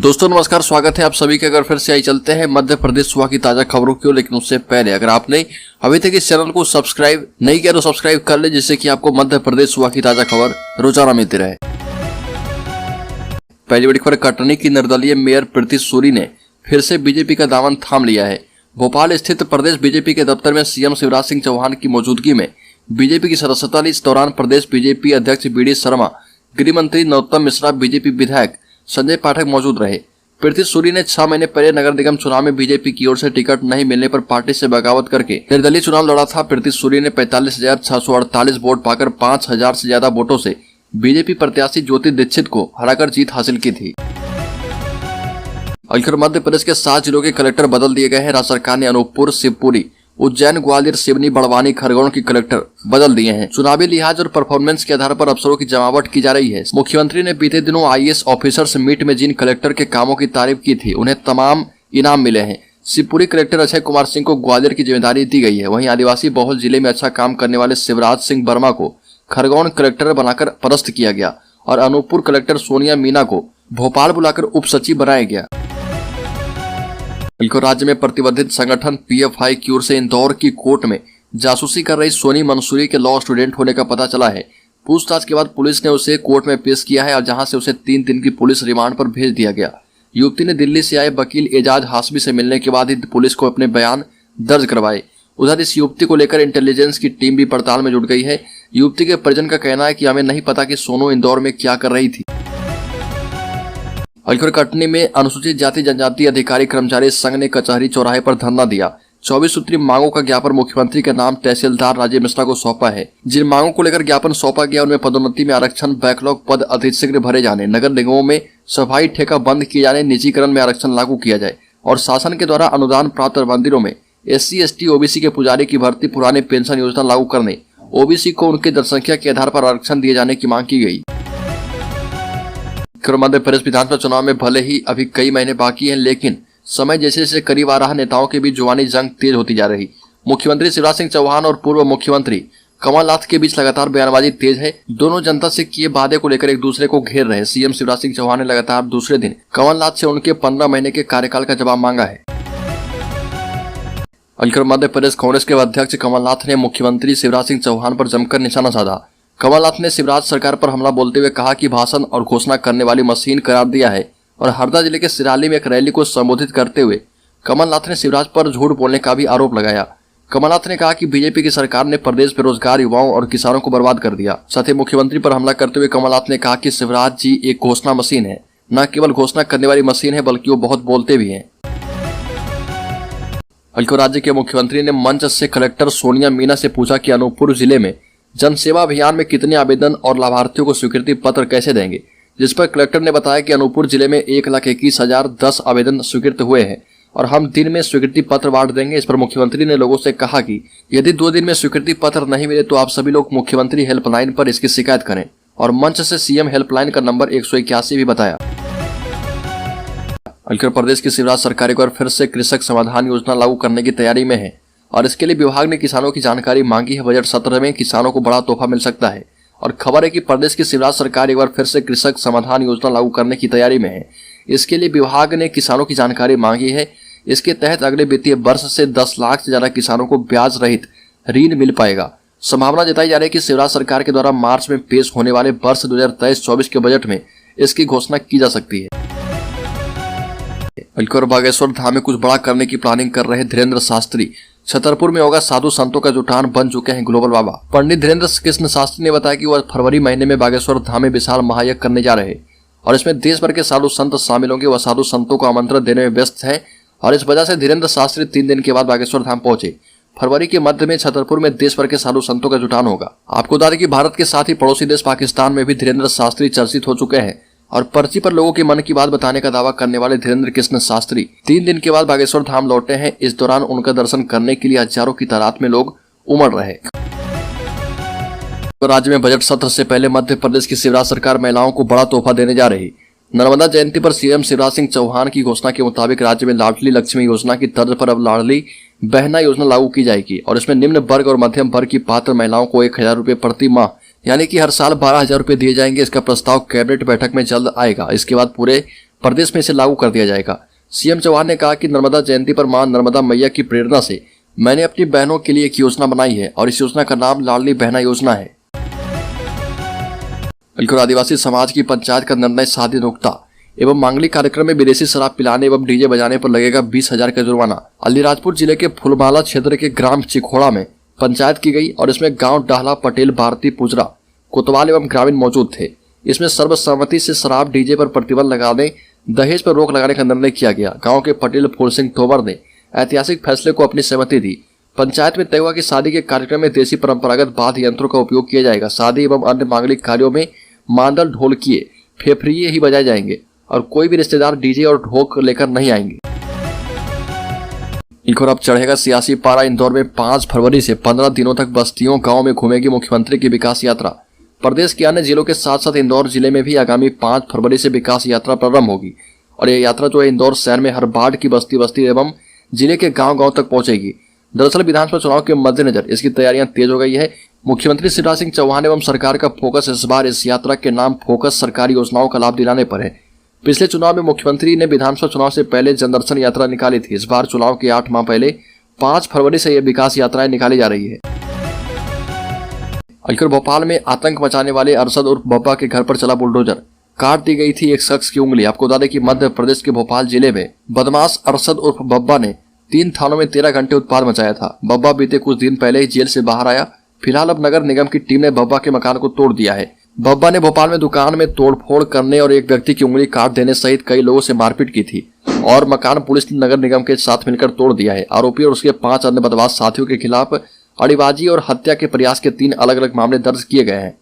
दोस्तों नमस्कार, स्वागत है आप सभी के। अगर फिर से आई चलते हैं मध्य प्रदेश सुबह की ताजा खबरों की ओर, लेकिन उससे पहले अगर आपने अभी तक इस चैनल को सब्सक्राइब नहीं किया तो सब्सक्राइब कर ले, जिससे कि आपको मध्य प्रदेश सुबह की ताजा खबर रोजाना मिलती रहे। पहली बड़ी खबर, कटनी की निर्दलीय मेयर प्रीति सूरी ने फिर से बीजेपी का दामन थाम लिया है। भोपाल स्थित प्रदेश बीजेपी के दफ्तर में सीएम शिवराज सिंह चौहान की मौजूदगी में बीजेपी की सदस्यता ली। इस दौरान प्रदेश बीजेपी अध्यक्ष बी.डी. शर्मा, गृह मंत्री नरोत्तम मिश्रा, बीजेपी विधायक संजय पाठक मौजूद रहे। प्रीति सूरी ने 6 महीने पहले नगर निगम चुनाव में बीजेपी की ओर से टिकट नहीं मिलने पर पार्टी से बगावत करके निर्दलीय चुनाव लड़ा था। प्रीति सूरी ने 45,648 वोट पाकर 5,000 से ज्यादा वोटों से बीजेपी प्रत्याशी ज्योति दीक्षित को हराकर जीत हासिल की थी। मध्य प्रदेश के 7 जिलों के कलेक्टर बदल दिए गए हैं। राज्य सरकार ने अनूपपुर, शिवपुरी, उज्जैन, ग्वालियर, सिवनी, बड़वानी, खरगोन के कलेक्टर बदल दिए हैं। चुनावी लिहाज और परफॉर्मेंस के आधार पर अफसरों की जमावट की जा रही है। मुख्यमंत्री ने बीते दिनों आईएएस ऑफिसर्स मीट में जिन कलेक्टर के कामों की तारीफ की थी, उन्हें तमाम इनाम मिले हैं। शिवपुरी कलेक्टर अजय कुमार सिंह को ग्वालियर की जिम्मेदारी दी गई है। वहीं आदिवासी बहुल जिले में अच्छा काम करने वाले शिवराज सिंह वर्मा को खरगोन कलेक्टर बनाकर पदस्थ किया गया और अनूपपुर कलेक्टर सोनिया मीना को भोपाल बुलाकर उप सचिव बनाया गया। राज्य में प्रतिबंधित संगठन पीएफआई की ओर से इंदौर की कोर्ट में जासूसी कर रही सोनी मंसूरी के लॉ स्टूडेंट होने का पता चला है। पूछताछ के बाद पुलिस ने उसे कोर्ट में पेश किया है और जहां से उसे 3 दिन की पुलिस रिमांड पर भेज दिया गया। युवती ने दिल्ली से आए वकील एजाज हाशमी से मिलने के बाद ही पुलिस को अपने बयान दर्ज करवाए। उधर इस युवती को लेकर इंटेलिजेंस की टीम भी पड़ताल में जुट गई है। युवती के परिजन का कहना है कि हमें नहीं पता कि सोनू इंदौर में क्या कर रही थी। कटनी में अनुसूचित जाति जनजाति अधिकारी कर्मचारी संघ ने कचहरी चौराहे पर धरना दिया। 24 सूत्री मांगों का ज्ञापन मुख्यमंत्री के नाम तहसीलदार राजीव मिश्रा को सौंपा है। जिन मांगों को लेकर ज्ञापन सौंपा गया उनमें पदोन्नति में आरक्षण, बैकलॉग पद अतिशीघ्र भरे जाने, नगर निगमों में सफाई ठेका बंद किए जाने, निजीकरण में आरक्षण लागू किया जाए और शासन के द्वारा अनुदान प्राप्त मंदिरों में SC, ST, OBC के पुजारी की भर्ती, पुरानी पेंशन योजना लागू करने, OBC को उनके जनसंख्या के आधार पर आरक्षण दिए जाने की मांग की गई। मध्य प्रदेश विधानसभा चुनाव में भले ही अभी कई महीने बाकी हैं, लेकिन समय जैसे जैसे करीब आ रहा, नेताओं के बीच जुबानी जंग तेज होती जा रही। मुख्यमंत्री शिवराज सिंह चौहान और पूर्व मुख्यमंत्री कमलनाथ के बीच लगातार बयानबाजी तेज है। दोनों जनता से किए वादे को लेकर एक दूसरे को घेर रहे। सीएम शिवराज सिंह चौहान ने लगातार दूसरे दिन कमलनाथ से उनके 15 महीने के कार्यकाल का जवाब मांगा है। मध्य प्रदेश कांग्रेस के अध्यक्ष कमलनाथ ने मुख्यमंत्री शिवराज सिंह चौहान पर जमकर निशाना साधा। कमलनाथ ने शिवराज सरकार पर हमला बोलते हुए कहा कि भाषण और घोषणा करने वाली मशीन करार दिया है और हरदा जिले के सिराली में एक रैली को संबोधित करते हुए कमलनाथ ने शिवराज पर झूठ बोलने का भी आरोप लगाया। कमलनाथ ने कहा कि बीजेपी की सरकार ने प्रदेश में रोजगार, युवाओं और किसानों को बर्बाद कर दिया। साथ ही मुख्यमंत्री पर हमला करते हुए कमलनाथ ने कहा कि शिवराज जी एक घोषणा मशीन है, न केवल घोषणा करने वाली मशीन है बल्कि वो बहुत बोलते भी हैं। राज्य के मुख्यमंत्री ने मंच से कलेक्टर सोनिया मीना से पूछा कि अनूपपुर जिले में जन सेवा अभियान में कितने आवेदन और लाभार्थियों को स्वीकृति पत्र कैसे देंगे, जिस पर कलेक्टर ने बताया कि अनूपपुर जिले में 1,21,010 आवेदन स्वीकृत हुए हैं और हम दिन में स्वीकृति पत्र बांट देंगे। इस पर मुख्यमंत्री ने लोगों से कहा कि यदि 2 दिन में स्वीकृति पत्र नहीं मिले तो आप सभी लोग मुख्यमंत्री हेल्पलाइन पर इसकी शिकायत करें और मंच से सीएम हेल्पलाइन का नंबर 181 भी बताया। प्रदेश की शिवराज सरकार एक बार फिर से कृषक समाधान योजना लागू करने की तैयारी में है और इसके लिए विभाग ने किसानों की जानकारी मांगी है। बजट सत्र में किसानों को बड़ा तोहफा मिल सकता है और खबर है कि प्रदेश की शिवराज सरकार एक बार फिर से कृषक समाधान योजना लागू करने की तैयारी में है। इसके लिए विभाग ने किसानों की जानकारी मांगी है। इसके तहत अगले वित्तीय वर्ष से 10 लाख से ज्यादा किसानों को ब्याज रहित ऋण मिल पाएगा। संभावना जताई जा रही है कि शिवराज सरकार के द्वारा मार्च में पेश होने वाले वर्ष 2023-24 के बजट में इसकी घोषणा की जा सकती है। बागेश्वर धाम में कुछ बड़ा करने की प्लानिंग कर रहे धीरेन्द्र शास्त्री। छतरपुर में होगा साधु संतों का जुटान, बन चुके हैं ग्लोबल बाबा। पंडित धीरेन्द्र कृष्ण शास्त्री ने बताया कि वह फरवरी महीने में बागेश्वर धाम में विशाल महायज्ञ करने जा रहे हैं और इसमें देश भर के साधु संत शामिल होंगे। वह साधु संतों को आमंत्रण देने में व्यस्त है और इस वजह से धीरेन्द्र शास्त्री 3 दिन के बाद बागेश्वर धाम पहुंचे। फरवरी के मध्य में छतरपुर में देश भर के साधु संतों का जुटान होगा। आपको बता दें कि भारत के साथ ही पड़ोसी देश पाकिस्तान में भी धीरेन्द्र शास्त्री चर्चित हो चुके हैं और पर्ची पर लोगों के मन की बात बताने का दावा करने वाले धीरेन्द्र कृष्ण शास्त्री 3 दिन के बाद बागेश्वर धाम लौटे हैं। इस दौरान उनका दर्शन करने के लिए हजारों की तादाद में लोग उमड़ रहे। राज्य में बजट सत्र से पहले मध्य प्रदेश की शिवराज सरकार महिलाओं को बड़ा तोहफा देने जा रही। नर्मदा जयंती पर सीएम शिवराज सिंह चौहान की घोषणा के मुताबिक राज्य में लाडली लक्ष्मी योजना की तर्ज पर अब लाडली बहना योजना लागू की जाएगी और इसमें निम्न वर्ग और मध्यम वर्ग की पात्र महिलाओं को 1,000 रुपए प्रति माह यानी कि हर साल 12,000 रुपए दिए जाएंगे। इसका प्रस्ताव कैबिनेट बैठक में जल्द आएगा। इसके बाद पूरे प्रदेश में इसे लागू कर दिया जाएगा। सीएम चौहान ने कहा कि नर्मदा जयंती पर मां नर्मदा मैया की प्रेरणा से मैंने अपनी बहनों के लिए एक योजना बनाई है और इस योजना का नाम लाडली बहना योजना है। बिल्कुल आदिवासी समाज की पंचायत का निर्णय शादी नुक्ता एवं मांगलिक कार्यक्रम में विदेशी शराब पिलाने एवं डीजे बजाने पर लगेगा 20,000 का जुर्माना। अलीराजपुर जिले के फुलमाला क्षेत्र के ग्राम चिखोड़ा में पंचायत की गई और इसमें गांव डाहला, पटेल, भारती, पुजरा, कोतवाल एवं ग्रामीण मौजूद थे। इसमें सर्वसम्मति से शराब, डीजे पर प्रतिबंध लगाने, दहेज पर रोक लगाने का निर्णय किया गया। गाँव के पटेल फूल सिंह तोमर ने ऐतिहासिक फैसले को अपनी सहमति दी। पंचायत में तय हुआ कि शादी के कार्यक्रम में देसी परंपरागत वाद्य यंत्रों का उपयोग किया जाएगा। शादी एवं अन्य मांगलिक कार्यों में मांदल, ढोलकिए, फेफड़िए ही बजाए जाएंगे और कोई भी रिश्तेदार डीजे और ढोक लेकर नहीं आएंगे। एक और अब चढ़ेगा सियासी पारा। इंदौर में 5 फरवरी से 15 दिनों तक बस्तियों, गांव में घूमेगी मुख्यमंत्री की विकास यात्रा। प्रदेश के अन्य जिलों के साथ साथ इंदौर जिले में भी आगामी 5 फरवरी से विकास यात्रा प्रारंभ होगी और यह यात्रा जो है इंदौर शहर में हर वार्ड की बस्ती एवं जिले के गांव तक पहुंचेगी। दरअसल विधानसभा चुनाव के मद्देनजर इसकी तैयारियां तेज हो गई है। मुख्यमंत्री शिवराज सिंह चौहान एवं सरकार का फोकस इस बार इस यात्रा के नाम फोकस सरकारी योजनाओं का लाभ दिलाने पर है। पिछले चुनाव में मुख्यमंत्री ने विधानसभा चुनाव से पहले जनदर्शन यात्रा निकाली थी। इस बार चुनाव के 8 माह पहले 5 फरवरी से यह विकास यात्राएं निकाली जा रही है। अलकर भोपाल में आतंक मचाने वाले अरशद उर्फ बब्बा के घर पर चला बुलडोजर, काट दी गई थी एक शख्स की उंगली। आपको बता दें कि मध्य प्रदेश के भोपाल जिले में बदमाश अरशद उर्फ बब्बा ने 3 थानों में 13 घंटे उत्पाद मचाया था। बब्बा बीते कुछ दिन पहले ही जेल से बाहर आया। फिलहाल अब नगर निगम की टीम ने बब्बा के मकान को तोड़ दिया है। बब्बा ने भोपाल में दुकान में तोड़फोड़ करने और एक व्यक्ति की उंगली काट देने सहित कई लोगों से मारपीट की थी और मकान पुलिस ने नगर निगम के साथ मिलकर तोड़ दिया है। आरोपी और उसके 5 अन्य बदमाश साथियों के खिलाफ अड़ीबाजी और हत्या के प्रयास के 3 अलग अलग मामले दर्ज किए गए हैं।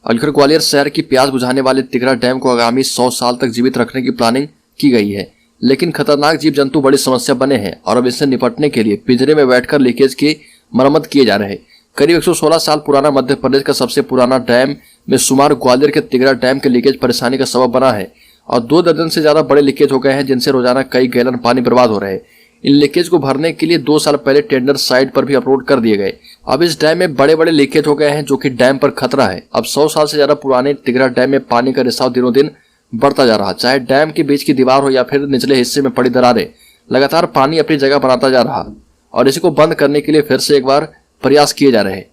अलकर ग्वालियर शहर की प्यास बुझाने वाले तिगरा डैम को आगामी 100 साल तक जीवित रखने की प्लानिंग की गई है, लेकिन खतरनाक जीव जंतु बड़ी समस्या बने हैं और अब इससे निपटने के लिए पिंजरे में बैठकर लीकेज की मरम्मत किए जा रहे हैं। करीब 116 साल पुराना मध्य प्रदेश का सबसे पुराना डैम में शुमार ग्वालियर के तिगरा डैम के लीकेज परेशानी का सबब बना है और 2 दर्जन से ज्यादा बड़े लीकेज हो गए हैं, जिनसे रोजाना कई गैलन पानी बर्बाद हो रहे हैं। इन लीकेज को भरने के लिए 2 साल पहले टेंडर साइट पर भी अपलोड कर दिए गए। अब इस डैम में बड़े बड़े लीकेज हो गए हैं, जो कि डैम पर खतरा है। अब 100 साल से ज्यादा पुराने तिगरा डैम में पानी का रिसाव दिनों दिन बढ़ता जा रहा। चाहे डैम के बीच की दीवार हो या फिर निचले हिस्से में पड़ी दरारें, लगातार पानी अपनी जगह बनाता जा रहा और इसी को बंद करने के लिए फिर से एक बार प्रयास किए जा रहे हैं।